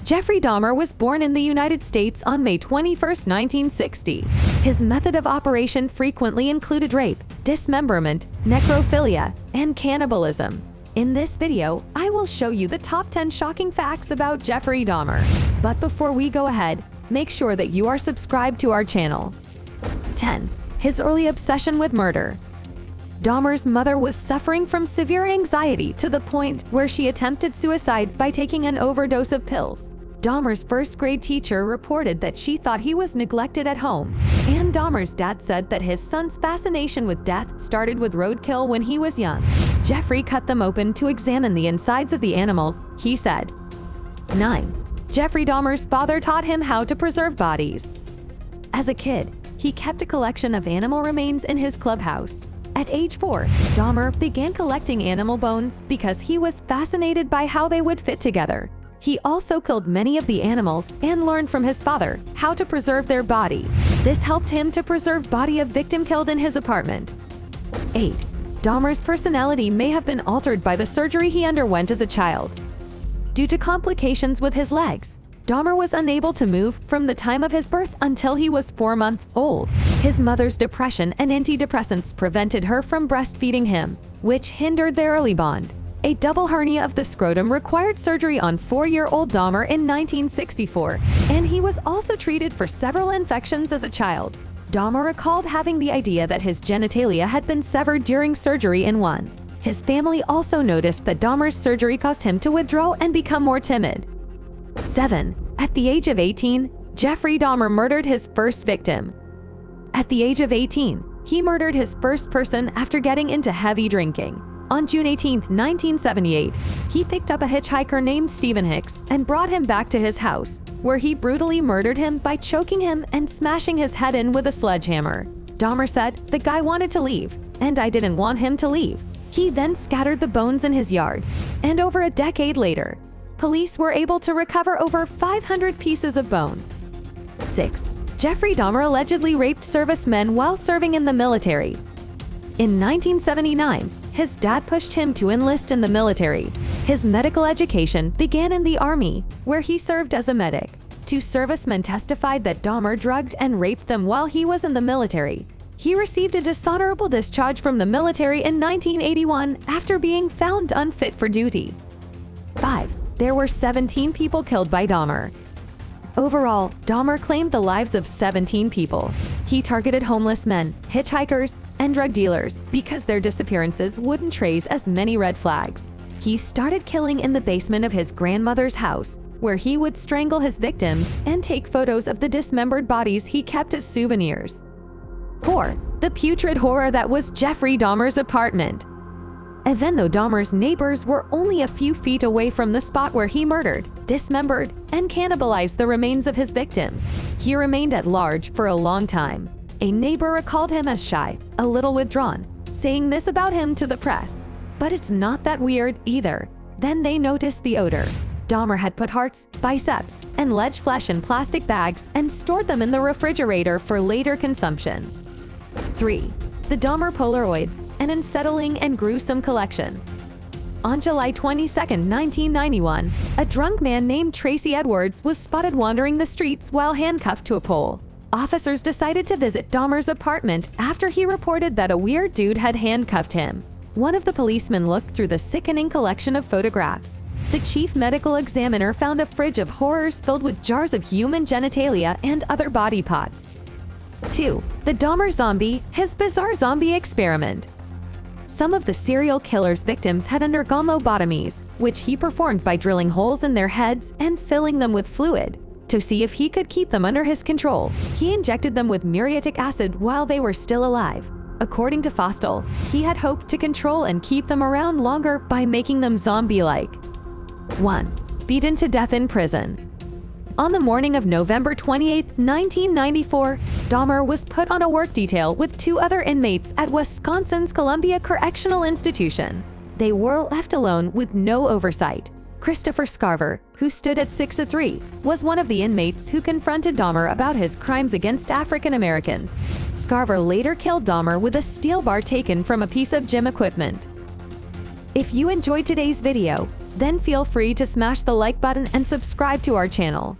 Jeffrey Dahmer was born in the United States on May 21, 1960. His method of operation frequently included rape, dismemberment, necrophilia, and cannibalism. In this video, I will show you the top 10 shocking facts about Jeffrey Dahmer. But before we go ahead, make sure that you are subscribed to our channel. 10. His early obsession with murder. Dahmer's mother was suffering from severe anxiety to the point where she attempted suicide by taking an overdose of pills. Dahmer's first-grade teacher reported that she thought he was neglected at home, and Dahmer's dad said that his son's fascination with death started with roadkill when he was young. Jeffrey cut them open to examine the insides of the animals, he said. 9. Jeffrey Dahmer's father taught him how to preserve bodies. As a kid, he kept a collection of animal remains in his clubhouse. At age 4, Dahmer began collecting animal bones because he was fascinated by how they would fit together. He also killed many of the animals and learned from his father how to preserve their body. This helped him to preserve body of victim killed in his apartment. 8. Dahmer's personality may have been altered by the surgery he underwent as a child. Due to complications with his legs, Dahmer was unable to move from the time of his birth until he was 4 months old. His mother's depression and antidepressants prevented her from breastfeeding him, which hindered their early bond. A double hernia of the scrotum required surgery on 4-year-old Dahmer in 1964, and he was also treated for several infections as a child. Dahmer recalled having the idea that his genitalia had been severed during surgery in one. His family also noticed that Dahmer's surgery caused him to withdraw and become more timid. 7. At the age of 18, Jeffrey Dahmer murdered his first victim. At the age of 18, he murdered his first person after getting into heavy drinking. On June 18, 1978, he picked up a hitchhiker named Stephen Hicks and brought him back to his house, where he brutally murdered him by choking him and smashing his head in with a sledgehammer. Dahmer said, "The guy wanted to leave, and I didn't want him to leave." He then scattered the bones in his yard, and over a decade later, police were able to recover over 500 pieces of bone. 6. Jeffrey Dahmer allegedly raped servicemen while serving in the military. In 1979, his dad pushed him to enlist in the military. His medical education began in the Army, where he served as a medic. 2 servicemen testified that Dahmer drugged and raped them while he was in the military. He received a dishonorable discharge from the military in 1981 after being found unfit for duty. 5. There were 17 people killed by Dahmer. Overall, Dahmer claimed the lives of 17 people. He targeted homeless men, hitchhikers, and drug dealers because their disappearances wouldn't raise as many red flags. He started killing in the basement of his grandmother's house, where he would strangle his victims and take photos of the dismembered bodies he kept as souvenirs. 4. The putrid horror that was Jeffrey Dahmer's apartment. Even though Dahmer's neighbors were only a few feet away from the spot where he murdered, dismembered, and cannibalized the remains of his victims, he remained at large for a long time. A neighbor recalled him as shy, a little withdrawn, saying this about him to the press. But it's not that weird either. Then they noticed the odor. Dahmer had put hearts, biceps, and leg flesh in plastic bags and stored them in the refrigerator for later consumption. 3. The Dahmer Polaroids, an unsettling and gruesome collection. On July 22, 1991, a drunk man named Tracy Edwards was spotted wandering the streets while handcuffed to a pole. Officers decided to visit Dahmer's apartment after he reported that a weird dude had handcuffed him. One of the policemen looked through the sickening collection of photographs. The chief medical examiner found a fridge of horrors filled with jars of human genitalia and other body parts. 2. The Dahmer Zombie, his bizarre zombie experiment. Some of the serial killer's victims had undergone lobotomies, which he performed by drilling holes in their heads and filling them with fluid. To see if he could keep them under his control, he injected them with muriatic acid while they were still alive. According to Fostel, he had hoped to control and keep them around longer by making them zombie-like. 1. Beaten to death in prison. On the morning of November 28, 1994, Dahmer was put on a work detail with 2 other inmates at Wisconsin's Columbia Correctional Institution. They were left alone with no oversight. Christopher Scarver, who stood at 6'3", was one of the inmates who confronted Dahmer about his crimes against African Americans. Scarver later killed Dahmer with a steel bar taken from a piece of gym equipment. If you enjoyed today's video, Then feel free to smash the like button and subscribe to our channel.